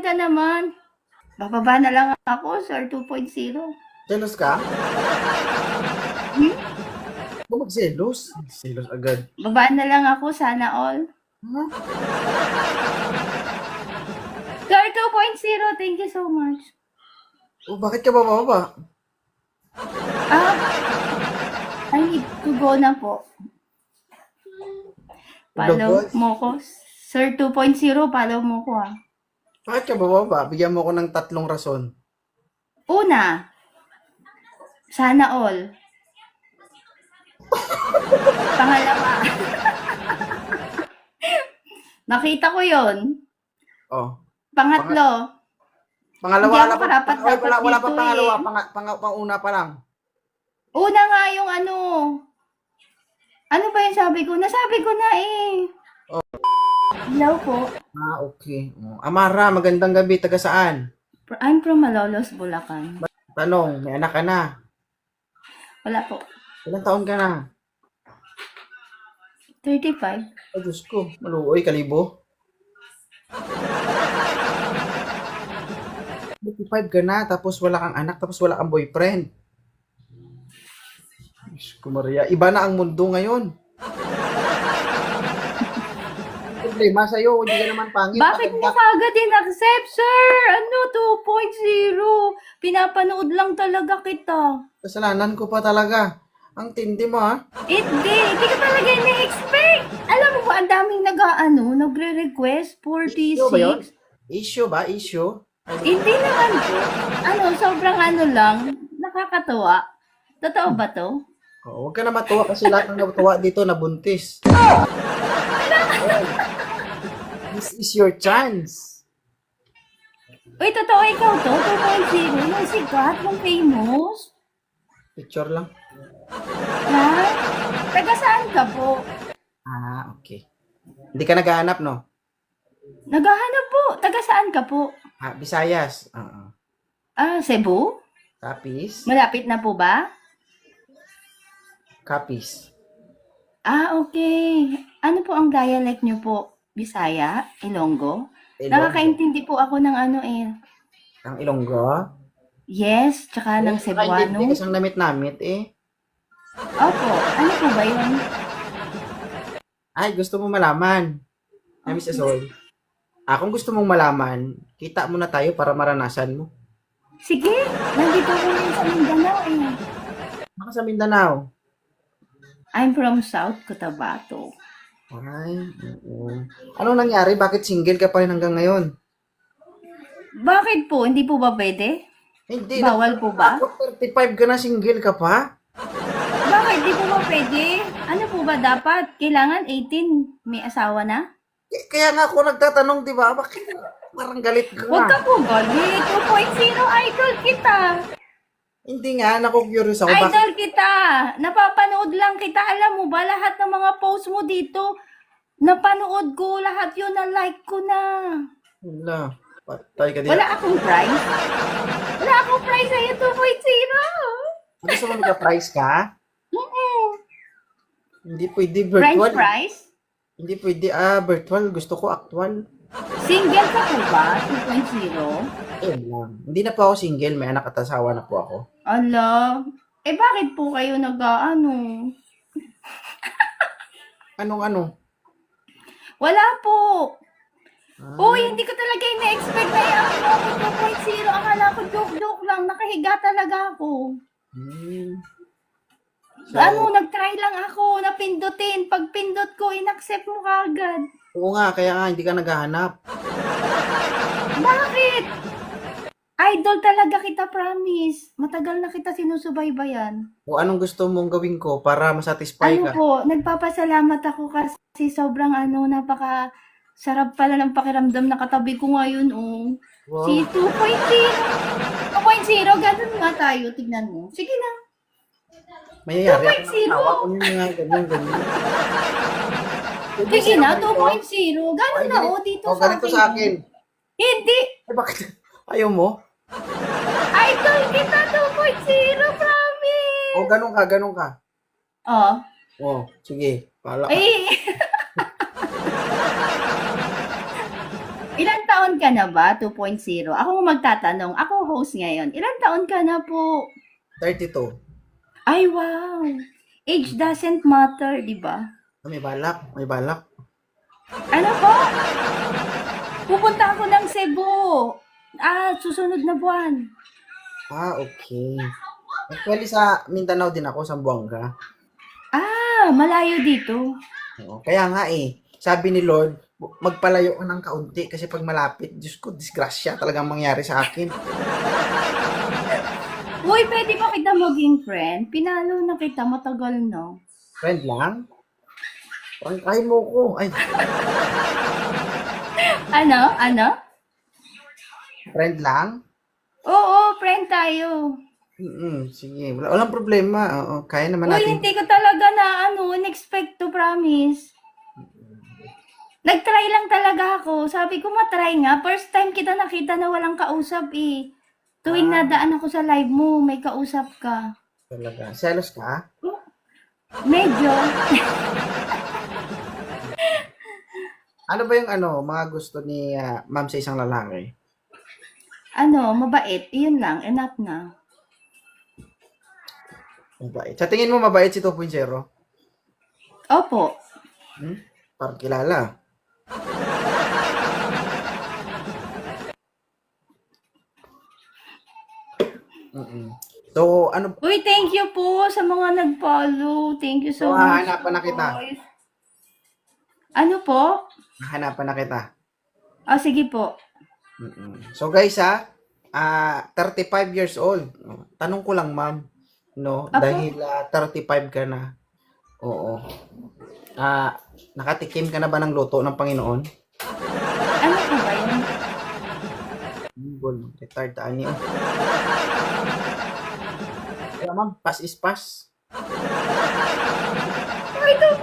ka naman. Bababa na lang ako, sir, 2.0. Jealous ka? Hmm? Ba't magselos? Selos agad. Baba na lang ako, sana all. Huh? Sir, 2.0, thank you so much. Oh, bakit ka bababa? Ah, I need to go na po. Follow Boss, mo ko. Sir 2.0, follow mo ko ah. bakit ka bababa? Bigyan mo ko ng 3 rason. Una, sana all. Pangalawa, nakita ko yon. Oh. Pangatlo, Pangalawa hindi ako wala pa. karapat-dapat Wala pa dito pangalawa. eh. Panguna pa lang. Una nga yung ano. Ano ba yung sabi ko? Nasabi ko na eh. Hello po. Ah, okay. Oh. Amara, magandang gabi. Taga saan? I'm from Malolos, Bulacan. Tanong, may anak ka na. Wala po. Ilang taon ka na? 35. Ay, Diyos ko. Maluoy, kalibo. 35 ka na, tapos wala kang anak, tapos wala kang boyfriend. Diyos ko, Maria. Iba na ang mundo ngayon. Problema sa'yo, hindi ka naman pangit. Bakit mo kagad in-accept, sir? Ano, 2.0? Pinapanood lang talaga kita. Kasalanan ko pa talaga. Ang tindi mo, ha? Hindi ka talaga ina-expect. Alam mo ba, ang daming nagre-request, Issue ba yun? 46. Issue ba? Issue? Hindi naman po. Sobrang lang, nakakatuwa. Totoo ba to? Oh, huwag ka na matuwa kasi lahat ng natuwa dito nabuntis. This is your chance. Uy, totoo ikaw to? 2.0? Yung sikat, yung famous? Picture lang. Ha? Taga saan ka po? Ah, okay. Hindi ka naghahanap, no? Naghahanap po. Taga saan ka po? Ah, Visayas. Cebu? Capiz. Malapit na po ba? Capiz. Okay. Ano po ang dialect nyo po? Bisaya? Ilonggo? Nakakaintindi po ako ng Ang Ilonggo. Yes, tsaka ng Cebuano. Hindi kasi ang namit-namit, eh. Opo. Ano po ba yun? Ay, gusto mo malaman. Ay, Miss Azol. Kung gusto mong malaman, kita muna tayo para maranasan mo. Sige. Nandito ko rin sa Mindanao eh. Baka sa Mindanao. I'm from South Cotabato. Ay, oo. Anong nangyari? Bakit single ka pa rin hanggang ngayon? Bakit po? Hindi po ba pwede? Hindi. Bawal po ba? 35 ka na, single ka pa? Bakit? Di po ba pwede? Ano po ba dapat? Kailangan 18 may asawa na? Kaya nga ako nagtatanong, di ba? Bakit parang galit ka Huwag ka nga? po galit. 2.0 idol kita. Hindi nga, naku-curious ako. Bakit? Idol kita. Napapanood lang kita. Alam mo ba, lahat ng mga post mo dito, napanood ko. Lahat yun na like ko na. Wala. Patay ka Wala diyan. akong prize. Wala akong prize sa'yo, 2.0. Gusto mo magka-price ka? Hindi pwede French virtual. fries? Hindi pwede, virtual. Gusto ko actual. Single ka po ba? 2.0? Ayun lang. Hindi na po ako single. May anak at asawa na po ako. Ala, bakit po kayo nag-ano? Anong-ano? Wala po. Ah, Uy, hindi ko talaga ina-expect na yung ako 2.0. Akala ko joke-joke lang. Nakahiga talaga ako. So, Nag-try lang ako. Napindutin. Pag pindot ko, in-accept mo kagad. oo nga, kaya nga hindi ka naghahanap. Bakit? Idol talaga kita, promise. Matagal na kita sinusubaybayan. O anong gusto mong gawin ko para masatisfy Ano ka? po, nagpapasalamat ako kasi sobrang napaka sarap pala ng pakiramdam na katabi ko ngayon, oh. Wow. Si 2.0. 2.0, ganun nga tayo. Tignan mo. Sige na. Mayayari ako 2.0. ng tawa ko yung mga ganyan. Sige na, 2.0. Ganun na, oh, dito O, sa ganito akin. sa akin. Hindi. Eh, bakit? Ayaw mo? Idol kita, 2.0, promise. O, ganun ka. Oh. O, sige. Pala ka. Eh. Ilang taon ka na ba? 2.0. Ako ang magtatanong. Ako host ngayon. Ilang taon ka na po? 32. Ay, wow. Age doesn't matter, di ba? May balak, may balak. Ano po? Pupunta ako ng Cebu. Susunod na buwan. Okay. Actually, sa Mindanao din ako, Zamboanga. Malayo dito. Oo. Kaya nga sabi ni Lord, magpalayo ka ng kaunti kasi pag malapit, Diyos ko, disgrasya talagang mangyari sa akin. Uy, pwede ba kita maging friend? Pinalo na kita, matagal no. Friend lang? Prangkahin mo ko. Ay, Ano? friend lang? Oo, friend tayo. Sige, walang problema. Oo, kaya naman Uy, natin. hindi ko talaga in-expect to, promise. Nag-try lang talaga ako. Sabi ko, matry nga. First time kita nakita na walang kausap eh. Tuwing nadaan ako sa live mo, may kausap ka. Talaga. Selos ka? Medyo. Ano ba yung mga gusto ni ma'am sa isang lalaki? Mabait. Iyon lang. Enough na. Mabait. Sa tingin mo mabait si 2.0? Opo. Parang kilala. So, ano? Uy, thank you po sa mga nag-follow. Thank you so much. Hahanapan na kita. Boys. Ano po? Hahanapan na kita. Sige po. So guys 35 years old. Tanong ko lang ma'am, no? Apo? Dahil 35 ka na. Oo. Nakatikim ka na ba ng luto ng Panginoon? Ano po ba yun? Retard ani. Kaya ma'am, pass is pass. Ay, 2.0!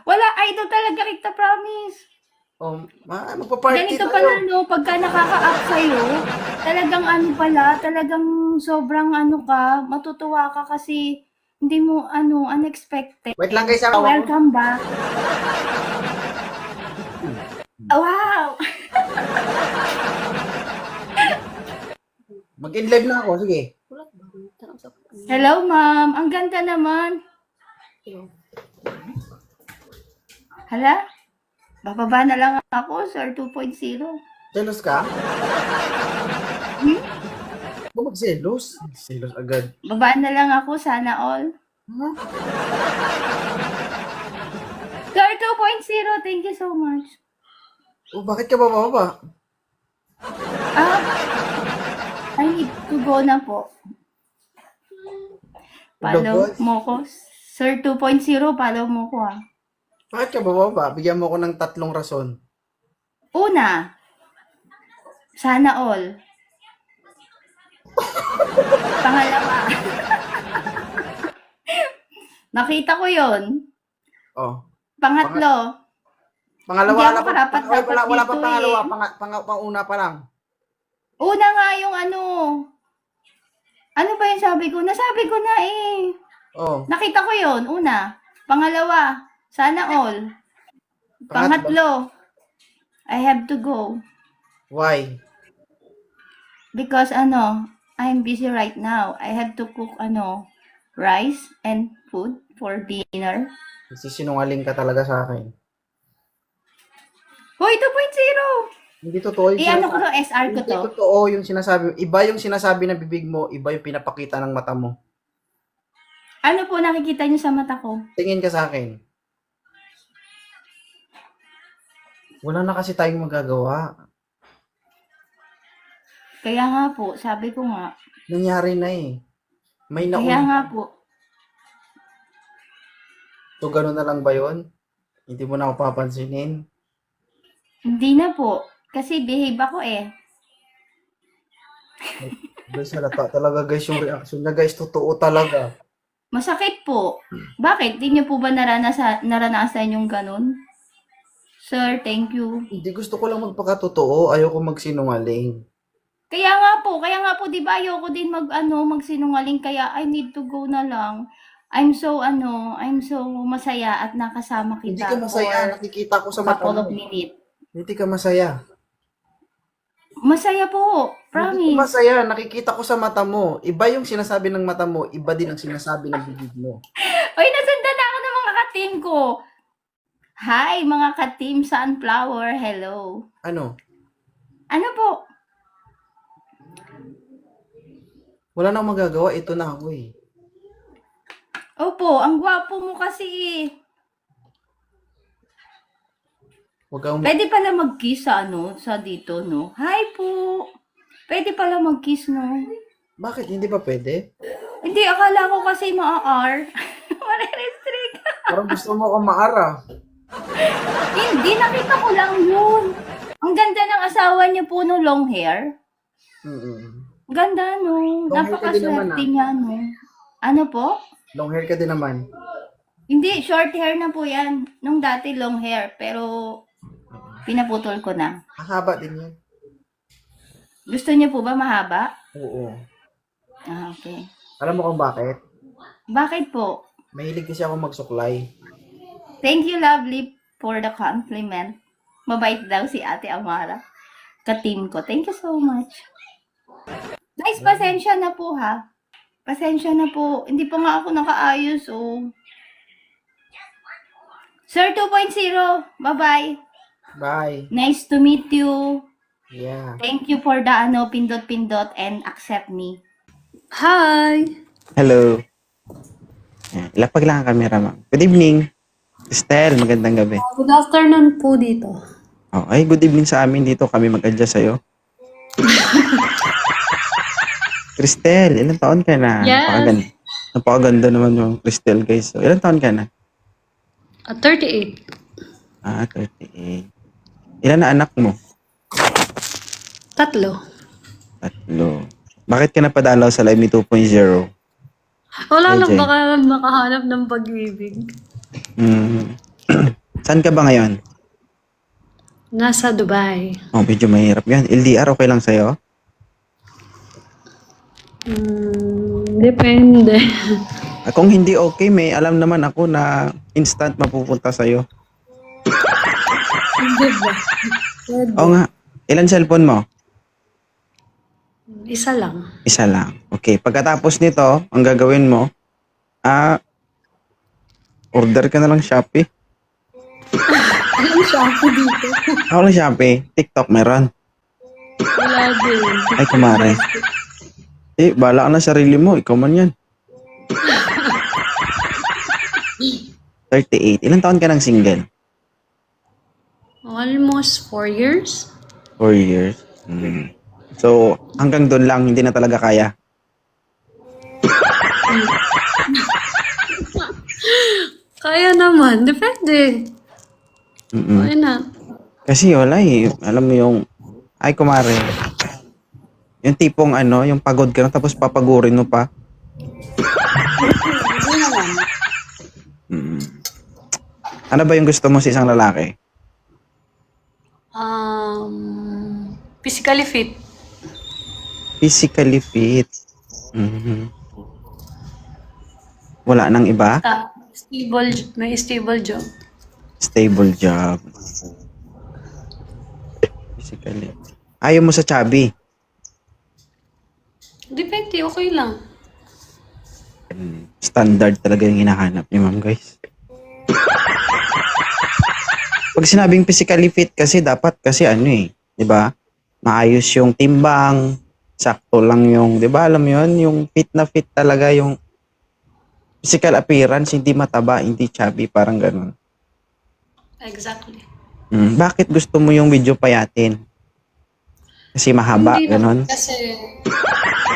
Wala, idol talaga kita, promise. Magpa-party Ganito tayo. pala, no, pagka nakaka-up sa'yo, talagang sobrang ka, matutuwa ka kasi hindi mo, unexpected. Wait lang guys, Welcome back. Wow! Mag-in-live na ako, sige. Hello, ma'am. Ang ganda naman. Hala? Bababa na lang ako, sir, 2.0. Selos ka? Magselos? Selos agad. Baba na lang ako, sana all. Sir, 2.0, thank you so much. Bakit ka bababa? I need to go na po. Follow Logos? mo ko. Sir 2.0, follow mo ko Bakit ka bababa? Bigyan mo ko ng 3 rason. Una, sana all. Pangalawa. Nakita ko yon. Pangatlo. Pangalawa Hindi ako na pa. karapat-dapat Wala pa dito pangalawa. eh. Panguna pa lang. Una nga yung Ano ba yung sabi ko? Nasabi ko na eh. Nakita ko yon. Una. Pangalawa, sana all. Pangatlo, I have to go. Why? Because I'm busy right now. I have to cook rice and food for dinner. Sinungaling ka talaga sa akin. Hoy, 2.0! Hindi totoo yung Ano ko to, SR ko Hindi to. totoo yung sinasabi. Iba yung sinasabi ng bibig mo, iba yung pinapakita ng mata mo. Ano po nakikita niyo sa mata ko? Tingin ka sa akin. Wala na kasi tayong magagawa. Kaya nga po, sabi ko nga. Nangyari na eh. May Kaya nauna. nga po. So, gano'n na lang ba yun? Hindi mo na ako papansinin? Hindi na po. Kasi behave ako eh. Guys, halata talaga guys yung reaction niya guys. Totoo talaga. Masakit po. Bakit? Di niyo po ba naranasan yung ganun? Sir, thank you. Hindi, gusto ko lang magpakatotoo. Ayoko magsinungaling. Kaya nga po, di ba ayoko din magsinungaling kaya I need to go na lang. I'm so masaya at nakasama Hindi kita ka masaya. for Nakikita ko sa mata couple mo. of minutes. Hindi ka masaya. Masaya po, Hindi ka promise. masaya. Nakikita ko sa mata mo. Iba yung sinasabi ng mata mo. Iba din ang sinasabi ng bibig mo. Uy, nasundan ako ng mga ka-team ko. Hi, mga ka-team Sunflower. Hello. Ano? Ano po? Wala nang magagawa. Ito na ako eh. Opo, ang gwapo mo kasi eh. Huwag kang... Pwede pala mag-kiss sa dito, no? Hi po. Pwede pala mag-kiss, no? Bakit? Hindi ba pwede? Hindi, akala ko kasi maa-R. Mare-restrict. Parang gusto mo akong maara. Hindi, nakita ko lang yun. Ang ganda ng asawa niyo po no, long hair. Mm-mm. Ganda, no? Long hair ka din naman, Napakaswerte niya, no? Ano po? Long hair ka din naman. Hindi, short hair na po yan. Nung dati long hair, pero pinaputol ko na. Mahaba din yan. Gusto niyo po ba mahaba? Oo. Ah, okay. Alam mo kung bakit? Bakit po? Mahilig kasi ako magsuklay. Thank you, lovely, for the compliment. Mabait daw si Ate Amara. Ka-team ko. Thank you so much. Guys, pasensya na po ha. Pasensya na po. Hindi pa nga ako nakaayos, oh. Sir 2.0, bye-bye. Bye. Nice to meet you. Yeah. Thank you for the pindot-pindot and accept me. Hi! Hello. Yan, lapag lang ang camera, ma'am. Good evening. Estelle, magandang gabi. Good afternoon po dito. Oh, ay, good evening sa amin dito. Kami mag-adjust sa'yo. Cristel, ilang taon ka na? Yes. Napakaganda naman yung Cristel, guys. So, ilang taon ka na? 38. 38. Ilan na anak mo? 3. 3. Bakit ka napadalaw sa Live Me 2.0? Wala lang AJ. baka makahanap ng pag-ibig. Saan ka ba ngayon? Nasa Dubai. Oh, medyo mahirap yan. LDR, okay lang sa'yo? Depende. Kung hindi okay, may alam naman ako na instant mapupunta sa'yo. Hindi ba? Pwede. Oo nga. Ilan cellphone mo? Isa lang. Isa lang. Okay. Pagkatapos nito, ang gagawin mo, order ka na lang Shopee. Ano siya ako dito? Ako lang Shopee. TikTok meron. Wala din. Ay, kumare. Bala ka na sarili mo. Ikaw man yan. 38. Ilang taon ka ng single? Almost 4 years. 4 years. So, hanggang doon lang, hindi na talaga kaya. Kaya naman. Depende. Why not? Kasi wala eh. Alam mo yung, ay kumare, yung tipong yung pagod ka na tapos papagurin mo pa. Ano ba yung gusto mo sa isang lalaki? Physically fit. Physically fit. Wala nang iba? May stable job. Stable job. Physically. Ayaw mo sa chubby. Depende, okay lang. Standard talaga yung hinahanap ni ma'am, guys. Pag sinabing physically fit kasi dapat kasi di ba? Maayos yung timbang, sakto lang yung, di ba? Alam mo yun, yung fit na fit talaga yung physical appearance, hindi mataba, hindi chubby, parang ganun. Exactly. Bakit gusto mo yung video payatin? Kasi mahaba, Hindi ganun? naman kasi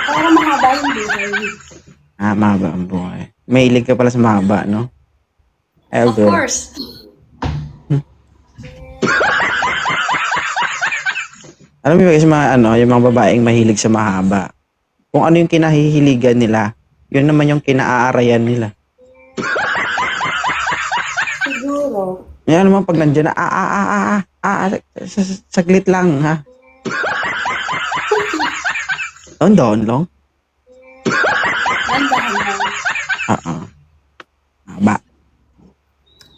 parang mahaba yung buhay. Mahaba ang buhay. Mahilig ka pala sa mahaba, no? Of Ever. course. Alam mo guys, yung mga babaeng mahilig sa mahaba. Kung ano yung kinahihiligan nila, yun naman yung kinaaarayan nila. Siguro. Yan naman pag nandiyan na, saglit lang, ha? Doon lang. Nandahan lang.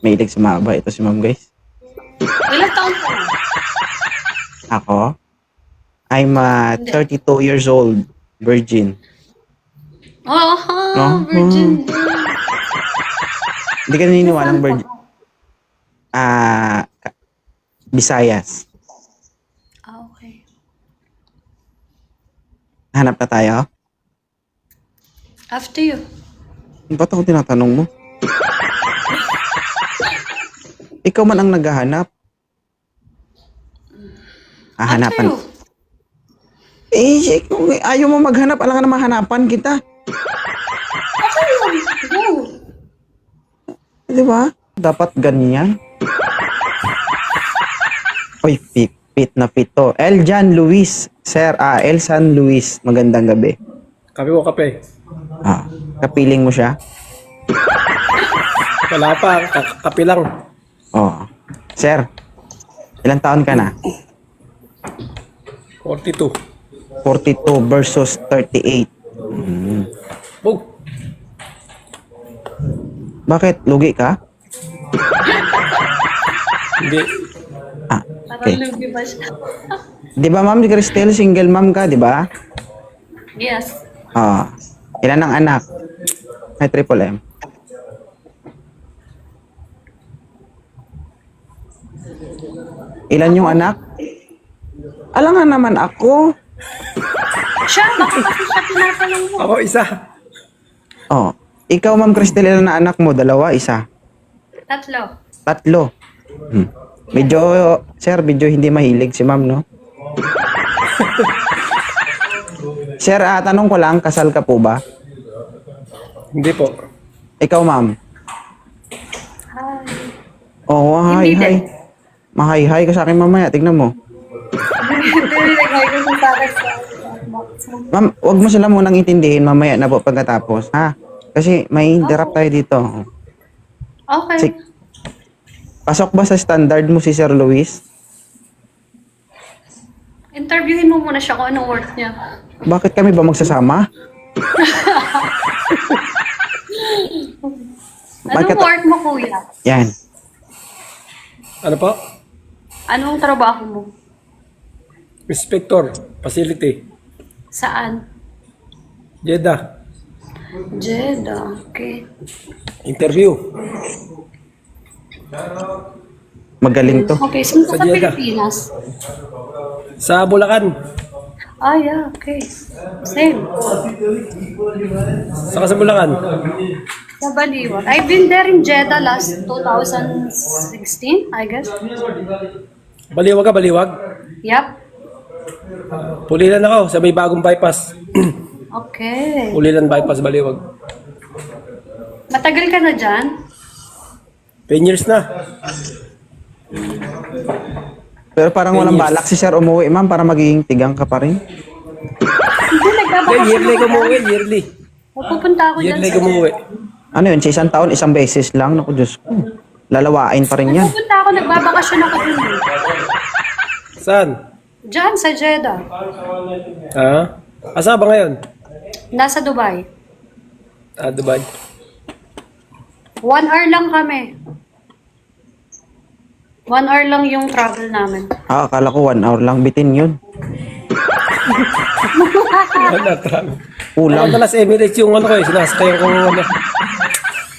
Mahilig sa mahaba. Ito si ma'am, guys. Ilang taon ka na? Ako? I'm 32 years old. Virgin. Oh, No? virgin. Hindi ka naniniwala ng virgin. Visayas. Okay. Hanap na tayo? After you. Ba't ako tinatanong mo? Ikaw man ang naghahanap. After Hahanapan. you. Kung ayaw mo maghanap, alam ka na mahanapan kita. After you. Go. Di ba? Dapat ganyan. Uy, fit na fit to. Eljan Luis. Sir, Elsan Luis. Magandang gabi. Kape mo kape. Kapiling mo siya? Wala pa, kape lang. Oo. Sir, ilang taon ka na? 42. 42 versus 38. Bug. Bakit? Lugi ka? Hindi. Okay. Parang lugi ba siya? Di ba, ma'am, Cristel, single mom ka, di ba? Yes. Ilan ang anak? May triple M. Ilan yung anak? Alam nga naman ako. Siya, baka kasi siya tinatanong mo. Ako isa. Ikaw, ma'am Cristel, ilan na anak mo? Dalawa, isa? Tatlo. Tatlo. Medyo, sir, medyo hindi mahilig si ma'am, no? Sir, tanong ko lang, kasal ka po ba? Hindi po. Ikaw, ma'am? Hi. Oo, Hindi hi. Mahay-hi ka sa akin mamaya, tignan mo. Hindi, nag-hi ko sa akin. Ma'am, wag mo sila munang intindihin mamaya na po pagkatapos, ha? Kasi may interrupt tayo dito. Okay. Pasok ba sa standard mo si Sir Luis? Interviewin mo muna siya kung anong work niya. Bakit kami ba magsasama? Anong work mo, kuya? Yan. Ano po? Anong trabaho mo? Inspector, facility. Saan? Jeddah. Jeddah. Okay. Interview. Magaling to. Okay, saan ka Sa sa Jeddah. Pilipinas? Sa Bulacan. Yeah, okay. Same. Saka sa Bulacan. Sa Baliwag. I've been there in Jeddah last 2016, I guess. Baliwag ka, Baliwag. Yep. Pulilan ako sa may bagong bypass. Okay. Pulilan bypass, Baliwag. Matagal ka na dyan? 10 years na. Pero parang walang balak si Sir umuwi, ma'am, para magiging tigang ka pa rin. Hindi, Hindi, nagbabakasyon yearly ako ko dyan. umuwi, yearly. Pupunta ako dyan Yearly sa ko umuwi. Ano yun, sa isang taon, isang beses lang. Naku, Diyos ko. Lalawain pa rin yan. Pupunta ako, nagbabakasyon ako dun. Saan? Dyan, sa Jeddah. Ha? Asa ba ngayon? Nasa Dubai. Dubai. 1 hour lang kami. 1 hour lang yung travel namin. Akala ko 1 hour lang. Bitin yun. Ulang. Madalas Emirates yung ano ko eh, sinasakay ko ano.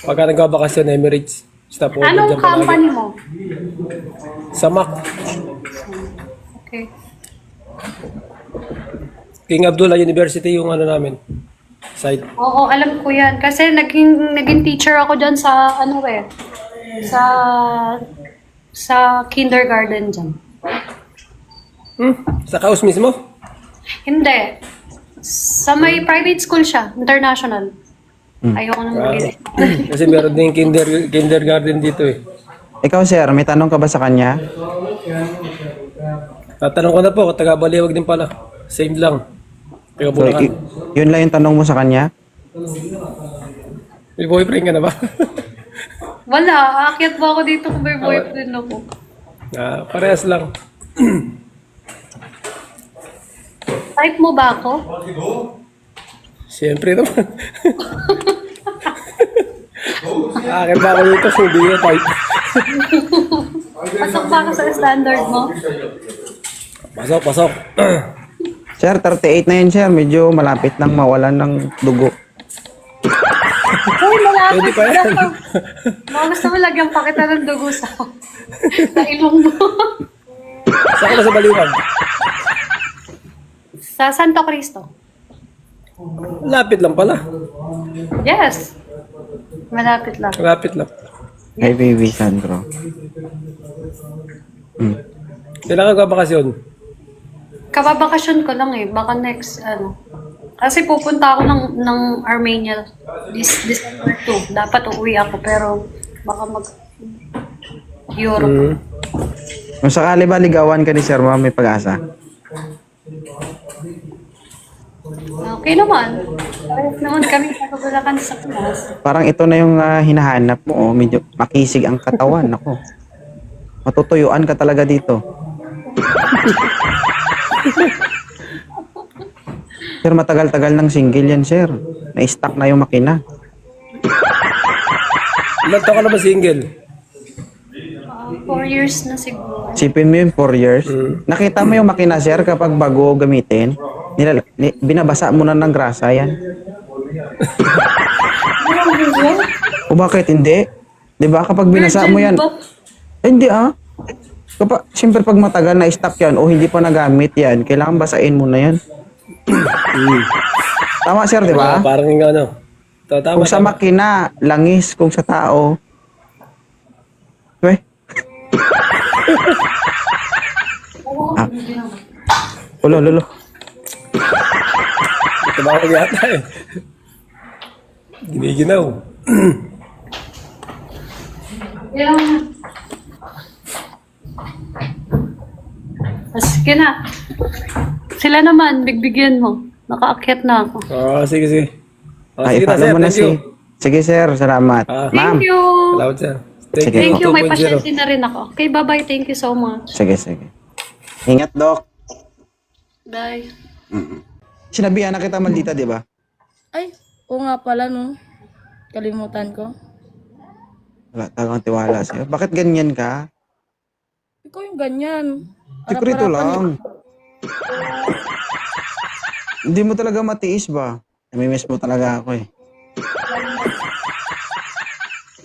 Pagka nagbabakasyon, Emirates. Stop over Anong dyan palagi. company mo? Sa Mac. Okay. King Abdullah University yung ano namin. Site. Oo, alam ko yan. Kasi naging teacher ako dyan sa, ano eh, sa kindergarten dyan. Sa Kaus mismo? Hindi. Sa may private school siya, international. Ayoko nang mag Kasi meron din kindergarten dito eh. Ikaw, Sir, may tanong ka ba sa kanya? Tatanong ko na po, taga Baliwag din pala. Same lang. Taga So, Bulacan. yun lang yung tanong mo sa kanya? May boyfriend ka na ba? Wala, aakyat ba ako dito kung may boyfriend ako? Parehas lang. Type mo ba ako? Siyempre naman. Akin ba ako dito? Hindi na type. Pasok ba ka sa standard mo? Pasok, pasok. Sir, 38 na yun, sir. Medyo malapit nang mawalan ng dugo. Uy, malapit Pwede pa yan. na. Mga gusto mo lagyan pa kita ng dugo sa ilong mo. Saan ka na sa Baliwag? Sa Santo Cristo. Lapit lang pala. Yes. Malapit lang. Lapit lang. Kay Baby Sandro. Kailangan ka bakasyon. Kababakasyon ko lang eh. Baka next, ano. Kasi pupunta ako ng Armenia this December 2. Dapat uuwi ako pero baka Europe. Kung sakali ba ligawan ka ni Sir Ma'am, may pag-asa? Okay naman. Parehas naman kami sa Kabulacan sa class. Parang ito na yung hinahanap mo. Oh. Medyo makisig ang katawan. Ako. Matutuyuan ka talaga dito. Sir, matagal-tagal ng single yan, sir. Na-stuck na yung makina. Ilan taon ka na ba single? 4 years na siguro. Sipin mo yung 4 years. Nakita mo yung makina, sir, kapag bago gamitin, binabasa mo na ng grasa yan. O bakit hindi? Di ba kapag binasa mo yan? Hindi siyempre pag matagal na stuck yan o hindi pa nagamit yan, kailangan basain mo na yan. Tama, sir, di ba? Parang yung ano. Tama, Kung sa makina, langis. Kung sa tao, Lolo. Ito ba ako yata eh. Giniginaw. Sige na. Sila naman, bigbigyan mo. Nakaakyat na ako. Sige, sige. Ay, Sige na, follow sir. mo na Thank you. Sige, sir. Salamat. Ma'am. Thank you. Salamat, sir. Sige. Thank you. May 2.0. pasyente na rin ako. Okay, bye-bye. Thank you so much. Sige. Ingat, Doc. Bye. Sinabihan na kita maldita, di ba? Ay, oo nga pala, no. Kalimutan ko. Wala talagang tiwala sa'yo. Bakit ganyan ka? Ikaw yung ganyan. Sikrito Harap-harapan lang. Hindi mo talaga matiis ba? Namimiss mo talaga ako eh.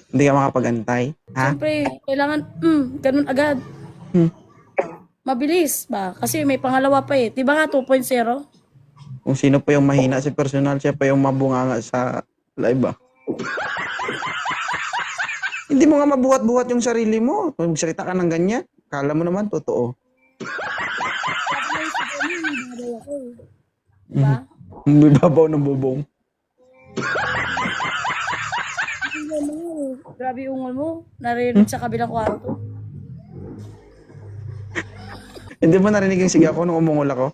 Hindi ka makapag-antay? Ha? Siyempre, kailangan, ganun agad. Mabilis ba? Kasi may pangalawa pa eh. Diba nga 2.0? Kung sino pa yung mahina si personal, siya pa yung mabunganga sa live ba? Hindi mo nga mabuhat-buhat yung sarili mo. Kung magsalita ka ng ganyan, kala mo naman totoo. Diba? May babaw ng bubong. Grabe yung ungol mo. Narinig sa kabilang kwarto. Hindi mo narinig yung sigaw ko nung umungol ako?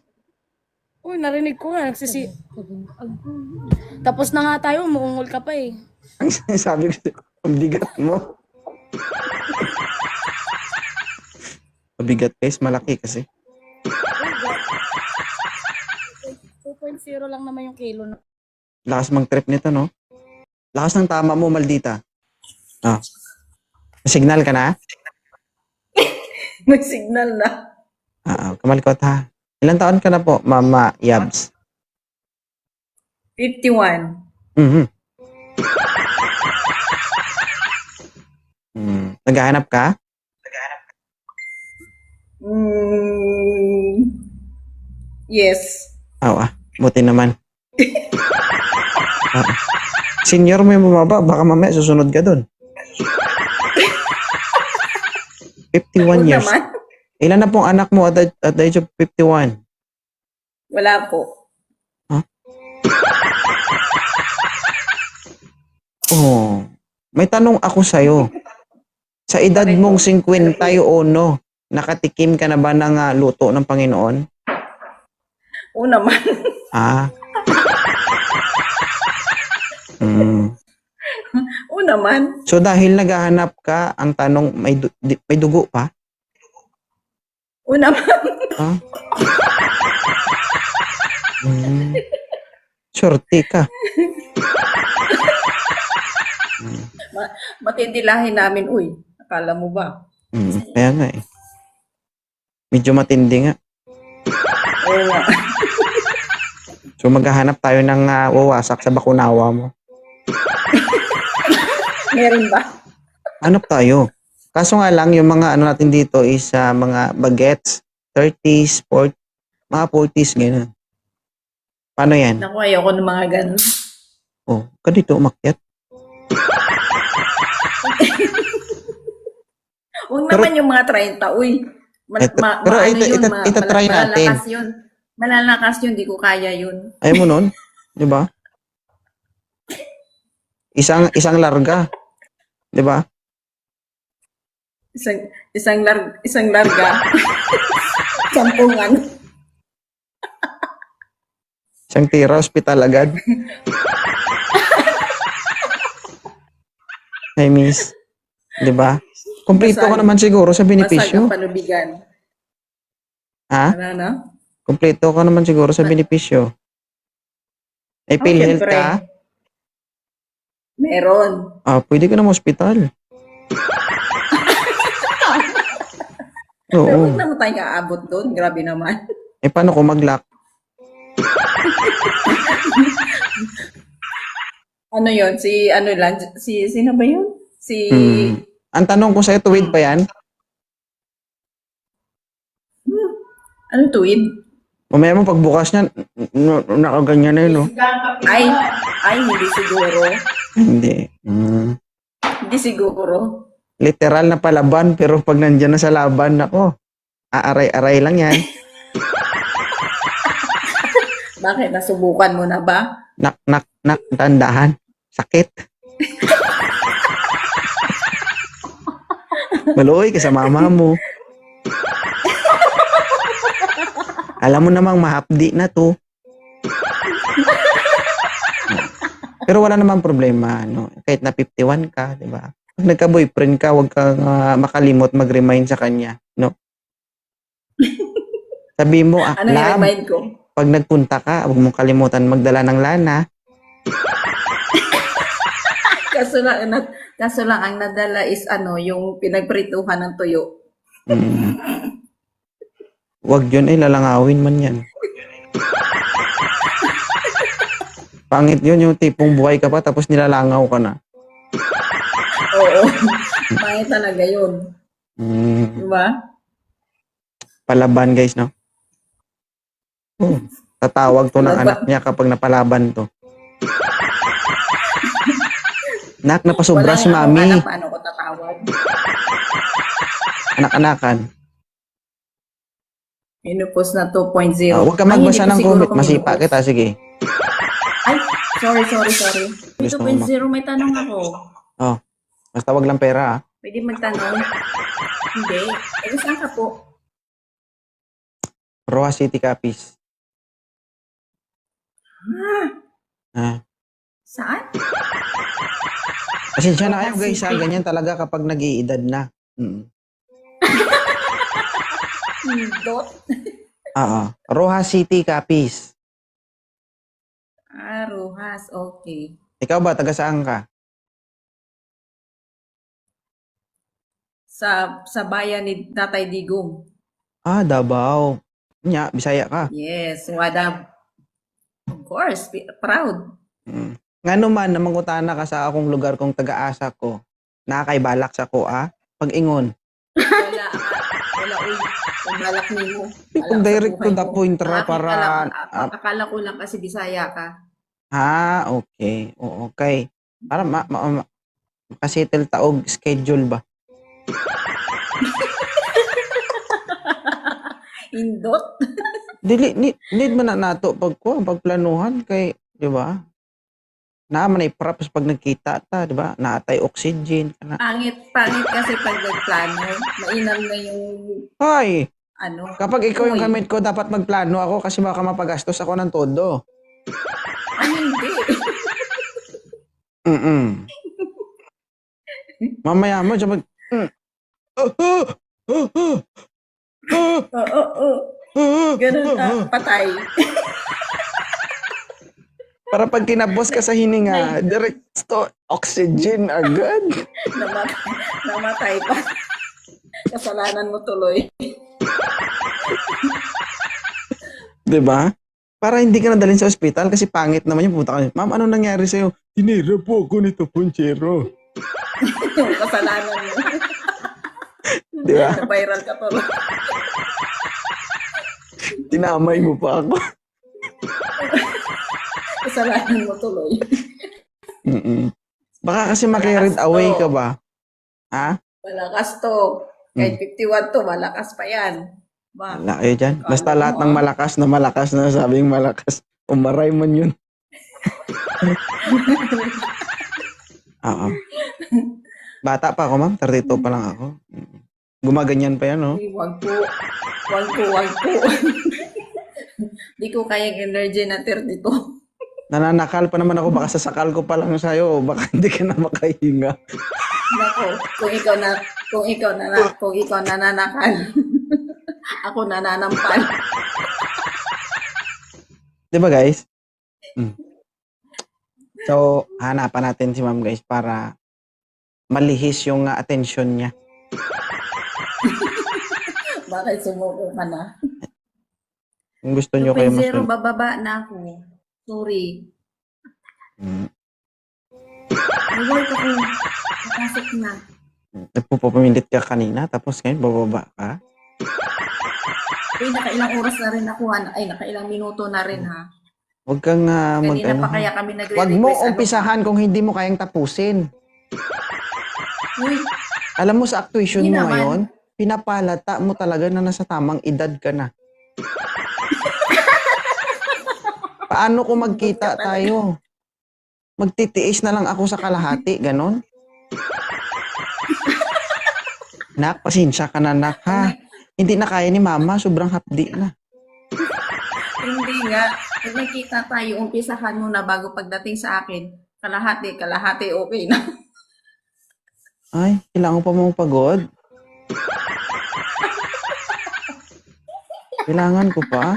Uy, narinig ko nga. Tapos na nga tayo, umuungol ka pa eh. Ang sabi ko, ang bigat mo. Mabigat guys, malaki kasi. 2.0 lang naman yung kilo. No? Lakas mag-trip nito, no? Lakas ng tama mo, maldita. Signal ka na? May signal na. Kamalikot ha. Ilan taon ka na po, Mama Yabs? 51. Naghahanap ka? Yes. Buti naman. Senior mo yung bumaba, baka mamaya susunod ka dun. 51 years. Naman. Ilan na pong anak mo at the age of 51? Wala po. May tanong ako sa'yo. Sa edad mong 51, nakatikim ka na ba ng luto ng Panginoon? Oo naman. Oo naman. So dahil naghahanap ka, ang tanong, may dugo pa? Oo naman. Swerte ka. Matindi lahi namin, uy. Akala mo ba? Kaya nga eh. Medyo matindi nga. Oo nga. So maghahanap tayo ng wawasak sa bakunawa mo. Meron ba? Hanap tayo. Kaso nga lang, yung mga ano natin dito is mga bagets, 30s, mga 40s, gano'n. Paano yan? Naku, ayoko ng mga ganun. Oh, ka dito umakyat. Huwag naman yung mga 30, uy. Pero itatry natin. Malalakas yun. Malalakas yun, di ko kaya yun. Ayaw mo nun? Di ba? Isang larga. Di ba? Isang larga. Sampungan. Isang tira, hospital agad. Hey, miss. Di ba? Kompleto ka naman siguro sa Masag benepisyo. ang panubigan. Ha? Ano? Kompleto ka naman siguro sa benepisyo. Ay, PhilHealth syempre. ka? Meron. Pwede ka na hospital. Pero Oo. huwag naman tayong aabot doon. Grabe naman. Eh, paano kung mag-lock? Ano yon? Sino ba yun? Ang tanong ko sa'yo, tuwid pa yan? Anong tuwid? Mamaya mo pagbukas niyan, nakaganyan na yun, no? Ay, hindi siguro. Hindi. Hindi siguro. Literal na palaban, pero pag nandyan na sa laban, ako, aaray-aray lang yan. Bakit? Nasubukan mo na ba? Nak, tandahan. Sakit. Maluoy ka sa mama mo. Alam mo namang mahapdi na to. Pero wala namang problema, no? Kahit na 51 ka, di ba? Pag nagka-boyfriend ka, huwag kang makalimot mag-remind sa kanya, no? Sabi mo, Ano love, i-remind ko? pag nagpunta ka, huwag mong kalimutan magdala ng lana. Kaso lang ang nadala is yung pinagprituhan ng tuyo. Huwag yun, lalangawin man yan. Pangit yun, yung tipong buhay ka pa tapos nilalangaw ka na. Oo. Pangit talaga yun. Diba? Palaban, guys, no? Tatawag to ng anak niya kapag napalaban to. Nak, napasobra si mami. Wala paano ko tatawag. Anak-anakan. Inupos na 2.0. Huwag ka magbasa ng comment. Masipa kita. Sige. Ay, sorry. Gusto mo 2.0, may tanong ako. Basta wag lang pera, Pwede magtanong? Hindi. Saan ka po? Roa City Capiz. Saan? Pasensya na kayo, guys. Ganyan talaga kapag nag-iedad na. Dot? Roa City Capiz. Rojas. Okay. Ikaw ba? Taga saan ka? Sa bayan ni Tatay Digong. Davao. Nya, Bisaya ka. Yes. Of course. Proud. Nga naman, namangutana ka sa akong lugar kung taga-asa ko. Nakakaibalak sa ko, Pag-ingon. Wala, uy. Kung balak mo. Kung direct to the point para... Akala ko lang kasi Bisaya ka. Okay. Okay. Para makasettle taog schedule ba? Indot? Need man na nato pagplanuhan kay, di ba? Naman ay props pag nagkita ta, di ba? Naatay oxygen. Pangit kasi pag nagplano. Mainam na yung Hoy! ano. Kapag ikaw yung kamit ko, dapat magplano ako kasi baka mapagastos ako ng todo. Hindi. Mamaya mo, siya Ganun patay. para pag kinabos ka sa hininga, direct to oxygen agad. Namatay mamatay pa. Kasalanan mo tuloy. 'Di ba? Para hindi ka nadalhin sa ospital kasi pangit naman yung pumunta ka. Ma'am, ano nangyari sa'yo? Tinira po ako nito, punchero. Yung kasalanan mo. 'Di ba? Viral ka tuloy. Tinamay mo pa ako. Kasalanan mo tuloy. Mm-mm. Baka kasi makirid away ka ba? Ha? Malakas to. Kahit 51 to, malakas pa yan. Ba? Wala kayo dyan. Basta lahat ng malakas na sabing malakas. Umaray man yun. Oo. Bata pa ako, ma'am. 32 pa lang ako. Gumaganyan pa yan, no? Uy, wag po. Wag po. Di ko kayang energy na 32. Nananakal pa naman ako. Baka sasakal ko pa lang sa'yo. Baka hindi ka na makahinga. Nako, kung ikaw nananakal. Ako nananampal. Di ba, guys? So, hanapan natin si ma'am, guys, para malihis yung attention niya. Bakit sumuko ka na? Kung gusto nyo kayo 2.0 bababa na ako. Sorry. Nag-work ako. Napasok na. Nagpupamilit ka kanina, tapos ngayon bababa ka. Uy, nakailang oras na rin ako. Nakailang minuto na rin ha. Huwag kang Kanina pa kaya kami nagre-request. Huwag mo umpisahan kung hindi mo kayang tapusin. Uy, Alam mo sa actuation Hindi mo naman. ngayon, pinapalata mo talaga na nasa tamang edad ka na. Paano kung magkita tayo? Magtitiis na lang ako sa kalahati, ganon? Nak, pasensya ka na, nak, ha? Hindi na kaya ni mama, sobrang hapdi na. hindi nga. Pag nagkita tayo, umpisahan mo na bago pagdating sa akin. Kalahati, okay na. Ay, kailangan pa mong pagod? Kailangan ko pa?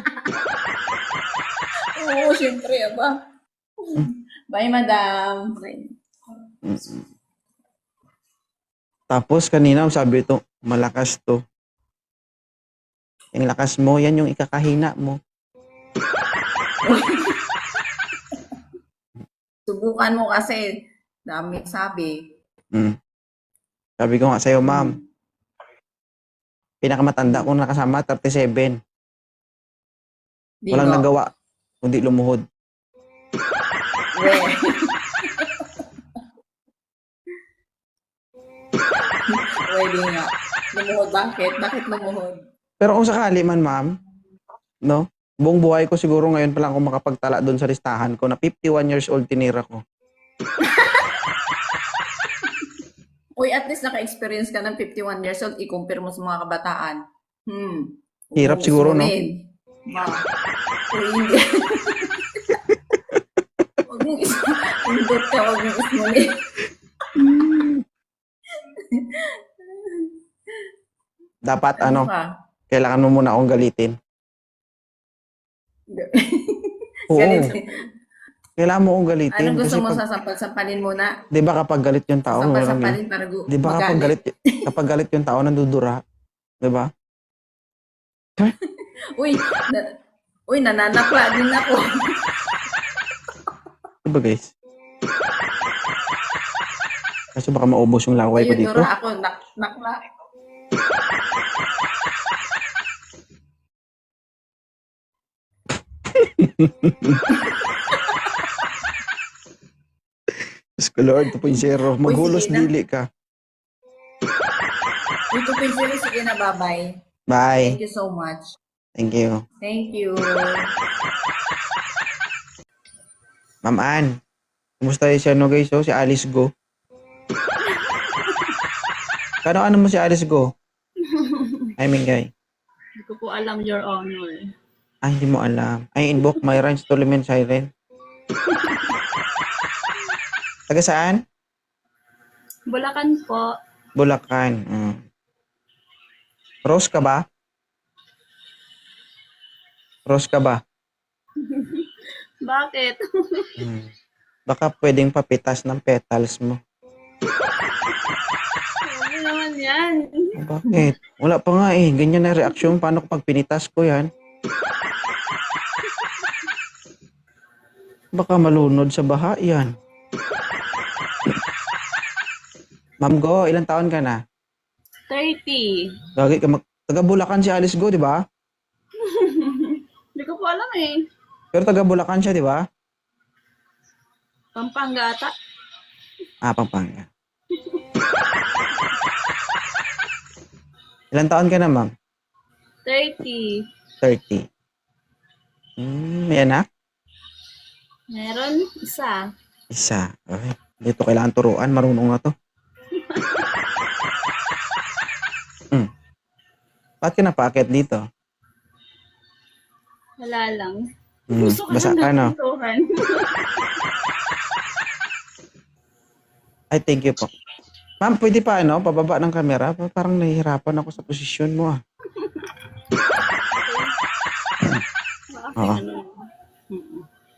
Oo, syempre, aba. Bye, madam. Tapos kanina sabi ito, malakas to. Yung lakas mo, yan yung ikakahina mo. Subukan mo kasi. Dami sabi. Sabi ko nga sa'yo, ma'am, pinakamatanda kong nakasama, 37. Walang Dino. nagawa, kundi lumuhod. We. Pwede nga. Lumuhod, bakit? Bakit lumuhod? Pero kung sakali man, ma'am, no? Buong buhay ko siguro ngayon pa lang ako makapagtala doon sa listahan ko na 51 years old tinira ko. Uy, at least naka-experience ka ng 51 years old, i-compare mo sa mga kabataan. Hirap siguro, no? Ba? Uy, hindi. Huwag mong ismulin ka, huwag mong ismulin. Dapat, ka? kailangan mo muna akong galitin. Oo, Galit. kailangan mo akong galitin. Anong gusto kasi mo? pag, Sasampal-sampalin muna? di ba kapag galit yung tao, walang yun. Sasampal-sampalin para Di ba kapag galit yung tao, nandudura? Di ba? Uy, nananakla din ako. Di ba, guys? Kasi baka maubos yung laway ko Ayun, dito. dura ako, nakla. Diyos ko, Lord, 2.0. Maghulos sige na. dili ka. Dito pinsili, sige na, bye-bye. Bye. Thank you so much. Thank you. Thank you. Ma'am Ann, kumusta yung si ano guys? Si Alice Go. Ano mo si Alice Go? I mean, guy. Hindi ko po alam, Your Honor. Ay, hindi mo alam. I invoke my rights to remain silent. Taga saan? Bulacan po. Bulacan. Rose ka ba? Rose ka ba? Bakit? Baka pwedeng papitas ng petals mo. Grabe naman yan. Bakit? Wala pa nga eh. Ganyan na reaksyon. Paano kapag pinitas ko yan? Baka malunod sa baha yan. Ma'am Go, ilang taon ka na? 30. Gagi ka taga Bulacan si Alice Go, di ba? Hindi ko po alam eh. Pero taga Bulacan siya, di ba? Pampanga ata. Pampanga. Ilang taon ka na, ma'am? 30. 30. May anak? Meron isa. Isa. Okay. Dito kailangan turuan. Marunong na to. Ba't ka napaakyat dito? Wala lang. Basa ka, no? Tuhan. Ay, thank you po. Ma'am, pwede pa, pababa ng kamera? Parang nahihirapan ako sa posisyon mo, ah. Oo.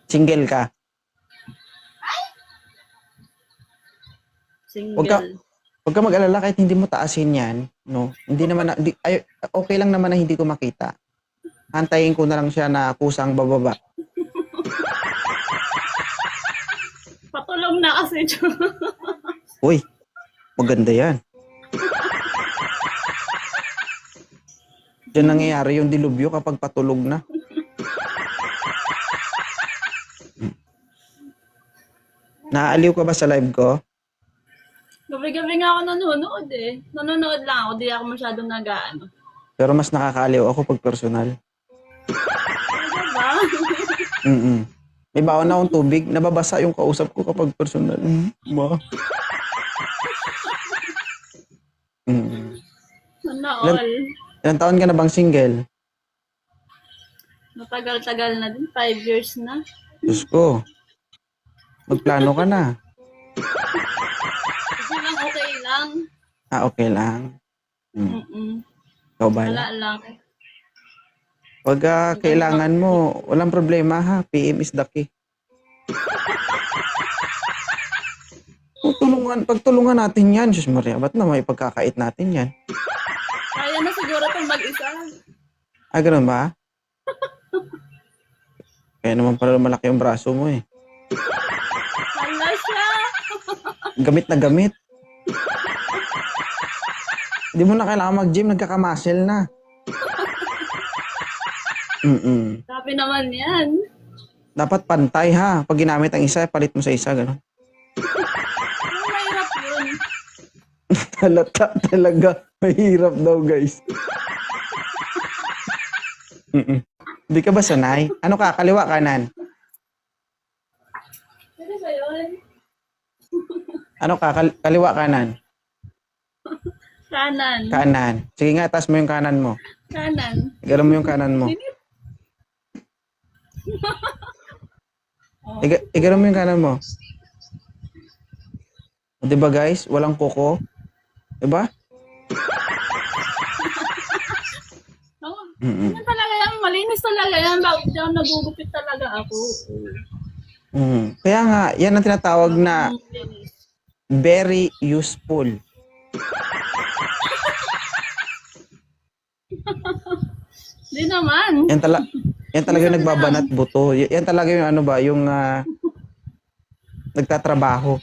Single ka? Single. Huwag ka mag-alala kahit hindi mo taasin yan, no? Hindi naman, okay lang naman na hindi ko makita. Hantayin ko na lang siya na kusang bababa. Patulong na kasi. Uy, maganda yan. Diyan nangyayari yung dilubyo kapag patulog na. Naaaliw ka ba sa live ko? Gabi-gabi nga ako nanonood eh. Nanonood lang ako, di ako masyadong nag-ano. Pero mas nakakaaliw ako pag personal. Ano ba? May baon na akong tubig, nababasa yung kausap ko kapag personal. Ma. Sana all. Ilang taon ka na bang single? Matagal-tagal na din, 5 years na. Diyos ko. Magplano ka na. Sige lang, okay lang. Okay lang. Ikaw ba? Wala lang. Pag kailangan mo, walang problema ha. PM is the key. Pagtulungan natin yan. Diyos Maria, ba't na may pagkakait natin yan? Kaya na siguro itong mag-isa. Ganun ba? Kaya naman pala malaki yung braso mo eh. Hala siya. Gamit na gamit. Hindi mo na kailangan mag-gym, nagkakamuscle na. Sabi naman yan. Dapat pantay ha. Pag ginamit ang isa, palit mo sa isa, gano'n. Mahirap yun. Halata talaga. Mahirap daw, guys. Hindi ka ba sanay? Ano ka? Kaliwa, kanan? Pwede ba yun? Ano ka? Kaliwa, kanan? Kanan. Kanan. Sige nga, taas mo yung kanan mo. Kanan. Igalaw mo yung kanan mo. Igalaw mo yung kanan mo. O, diba guys? Walang kuko. Diba? Ano talaga yan? Malinis talaga yan. Bakit dyan nagugupit talaga ako? Kaya nga, yan ang tinatawag na very useful. Di naman. Yan talaga yung nagbabanat buto. Yan talaga yung ano ba, yung nagtatrabaho.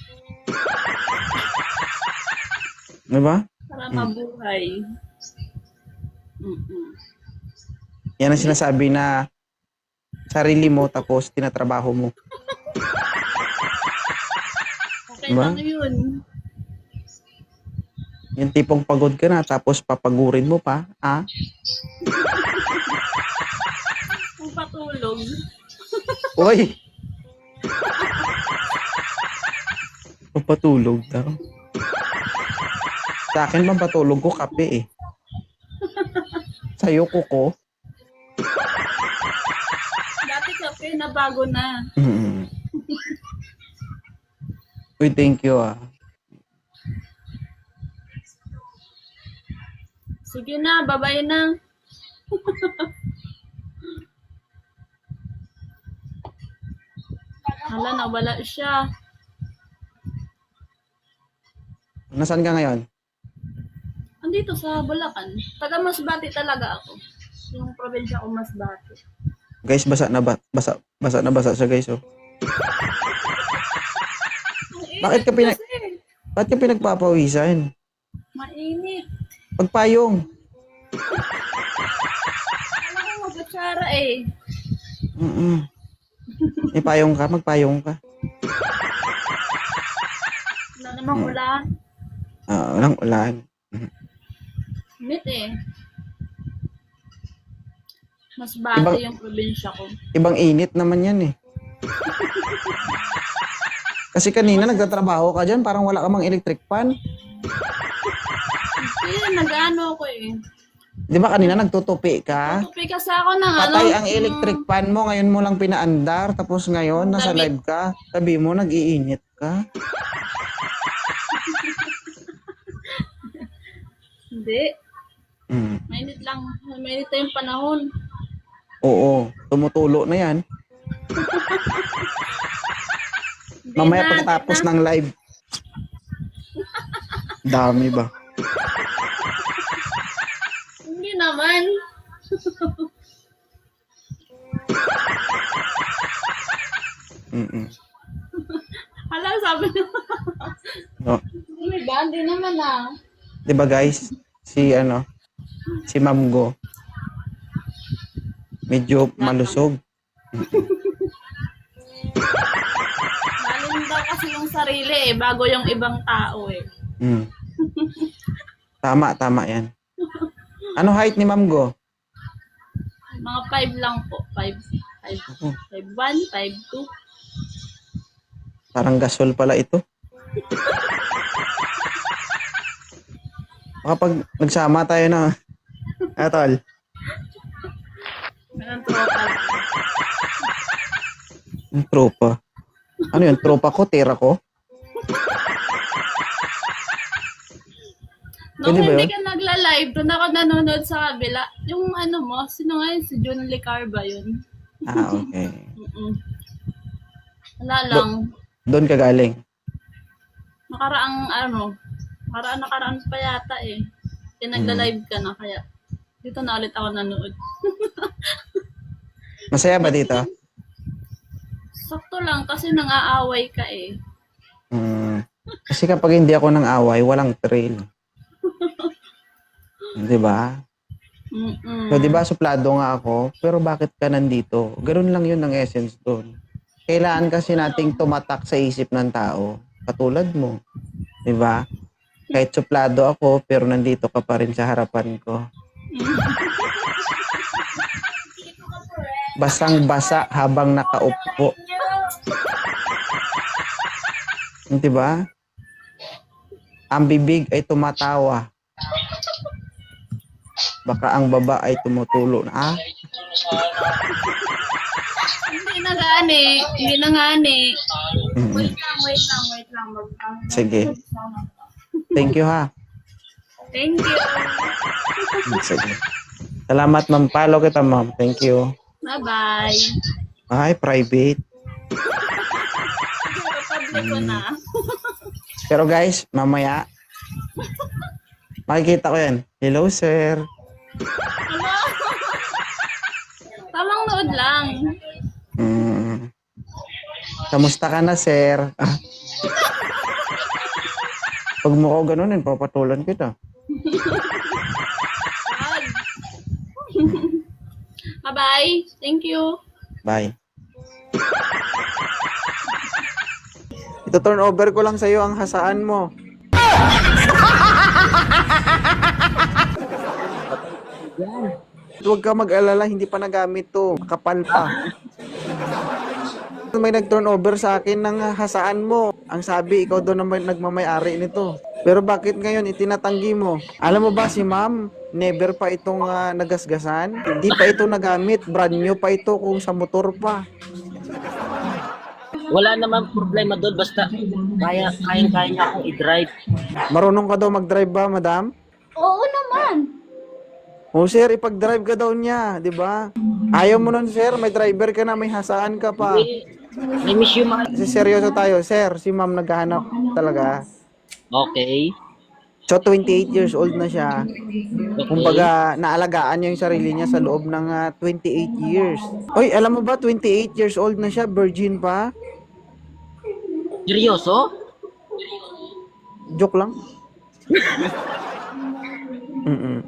Diba? Para mabuhay. Yan ang sinasabi na sarili mo tapos tinatrabaho mo. Okay lang yun. Yung tipong pagod ka na tapos papagurin mo pa, Kung patulog. Uy! Papatulog daw. Sa akin bang patulog ko kape eh. Sa'yo kuko. Dati kape na bago na. Uy, thank you Sige na, babay na. Hala, nawala siya. Nasaan ka ngayon? dito sa Bulacan. Taga Masbate talaga ako. Yung probinsya ko Masbate. Guys, basa na basa siya, guys, oh. Bakit ka Kasi, Bakit ka pinagpapawisan? mainit. Pagpayong. Alam mo, magatsara eh. May payong ka, magpayong ka. Wala namang ulan. Walang ulan. Init eh. Masbate yung probinsya ko. Ibang init naman yan eh. Kasi kanina nagtatrabaho ka dyan, parang wala ka mang electric fan. Hindi, nag-ano ako eh. Di ba kanina nagtutupi ka? Tupi kasi ako ng ano. Patay ang electric fan mo, ngayon mo lang pinaandar, tapos ngayon nasa live ka, sabi mo nag-iinit ka. Hindi. Mm. Mainit lang. Mainit na yung panahon. Oo, tumutulo na yan. Hindi Mamaya na, pagkatapos hindi na. ng live. Dami ba? Hindi naman. Mm-mm. Hala, sabi na. No. Oh my God, hindi naman ah. 'Di ba guys? Si Ma'am Go. Medyo malusog. Mahalin daw kasi yung sarili eh, bago yung ibang tao eh. Mm. Tama 'yan. Ano height ni Ma'am Go? Mga 5 lang po. 5'1", 5'2". Parang gasol pala ito. Kapag nagsama tayo na, tol. Ganun tropa. Yung tropa. Ano yun? Tropa ko? Tira ko? Nung Pwede ba hindi yun? ka nagla-live, doon ako nanonood sa kabila. Yung ano mo, sino nga yun? Si Jun Licarba yun. Okay. Mm-mm. Wala lang. Doon ka galing. Nakaraan pa yata eh. Kaya nagla-live ka na, kaya dito na ulit ako nanood. Masaya ba dito? Sakto lang kasi nang-aaway ka eh. Kasi kapag hindi ako nang away, walang thrill. Di ba? Mm-mm. So, di ba, suplado nga ako, pero bakit ka nandito? Ganun lang yun ang essence doon. Kailangan kasi nating tumatak sa isip ng tao. Katulad mo. Di ba? Kahit suplado ako, pero nandito ka pa rin sa harapan ko. Basang-basa habang nakaupo. Di ba? Ang bibig ay tumatawa. Baka ang baba ay tumutulo na. Hindi na nga ni. Mm-mm. Wait lang. Sige. Thank you ha. Thank you. Sige. Salamat ma'am. Follow kita ma'am. Thank you. Bye-bye. Ay, private. Public ko na. Pero guys, mamaya, makikita ko yan. Hello, sir. Tamang nood lang. Kamusta ka na, sir? Pag mo ko ganunin, papatulan kita. Bye-bye. Thank you. Bye. Ito turn over ko lang sa'yo ang hasaan mo. Huwag ka mag-alala, hindi pa nagamit to. Kapal pa. May nag-turn over sa akin ng hasaan mo. Ang sabi, ikaw doon naman nagmamay-ari nito. Pero bakit ngayon itinatanggi mo? Alam mo ba si ma'am, never pa itong nagasgasan? Hindi pa ito nagamit. Brand new pa ito kung sa motor pa. Wala naman problema doon, basta kaya niya akong i-drive. Marunong ka daw mag-drive ba, madam? Oo naman. O sir, ipag-drive ka daw niya, di ba? Ayaw mo nun, sir. May driver ka na, may hasaan ka pa. May miss you, mahal. Kasi seryoso tayo, sir. Si ma'am naghahanap talaga. Okay. So, 28 years old na siya. Okay. Kumbaga, naalagaan niya yung sarili niya sa loob ng 28 years. Oy, alam mo ba, 28 years old na siya, virgin pa? Seryoso? Joke lang. Mm-mm.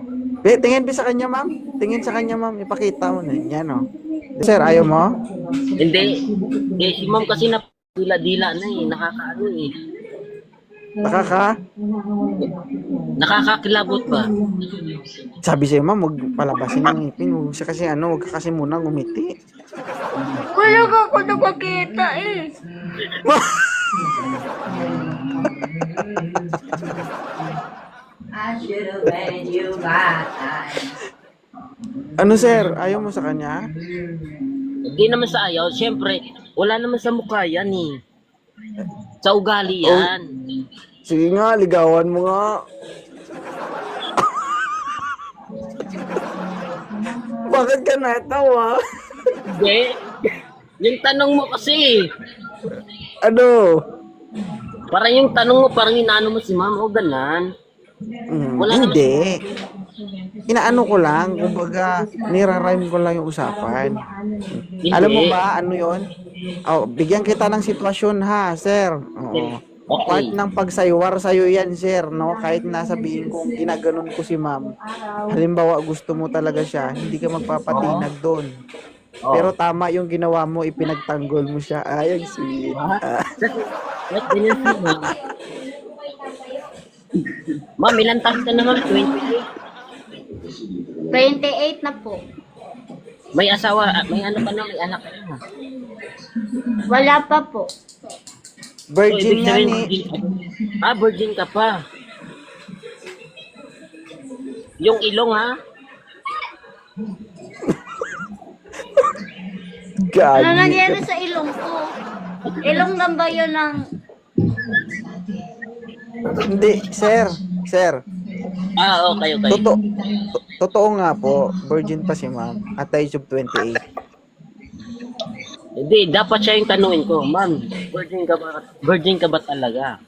Tingin sa kanya, ma'am. Tingin sa kanya, ma'am. Ipakita mo na. Yan, oh. Sir, ayaw mo? Hindi. Eh, si ma'am kasi na dila-dila na eh. Nakakaano eh. Nakakakilabot ba? Sabi sa'yo, ma'am, huwag palabasin ng ngipin. Huwag siya kasi, huwag ka kasi muna ngumiti. Wala ka ako nakakita eh. I should have made you back. Ano, sir? Ayaw mo sa kanya? Hindi naman sa ayaw. Siyempre, wala naman sa mukha yan eh. Sa ugali yan. Sige nga, ligawan mo nga. Bakit ka natawa? Hindi. Yung tanong mo kasi. Ano? Parang yung tanong mo, parang inaano mo si ma'am. O ganan. Wala naman. Hindi. Inaano ko lang, kumbaga, nirarhyme ko lang yung usapan. Hindi. Alam mo ba, ano yon? Oh, bigyan kita ng sitwasyon ha, sir. Oo. Okay. Part ng pagsaywar sa'yo yan, sir, no? Kahit nasabihin kong ginaganon ko si ma'am. Halimbawa, gusto mo talaga siya, hindi ka magpapatinag doon. Pero tama yung ginawa mo, ipinagtanggol mo siya. Ay, ang sweet. Ba't ganyan si ma'am? Ma'am, ilang taon ka na ma'am? 28? 28 na po. May asawa, may ano ka na, may anak ka na. Wala pa po. Virgin nga ni... Virgin ka pa. Yung ilong ha? Gagi. Ano nangyari sa ilong ko? Ilong lang ba yun ng... Hindi, sir. Sir, Okay. totoo nga po, virgin pa si ma'am at the age of 28. Hindi, dapat siya yung tanungin ko. Ma'am, virgin ka ba talaga?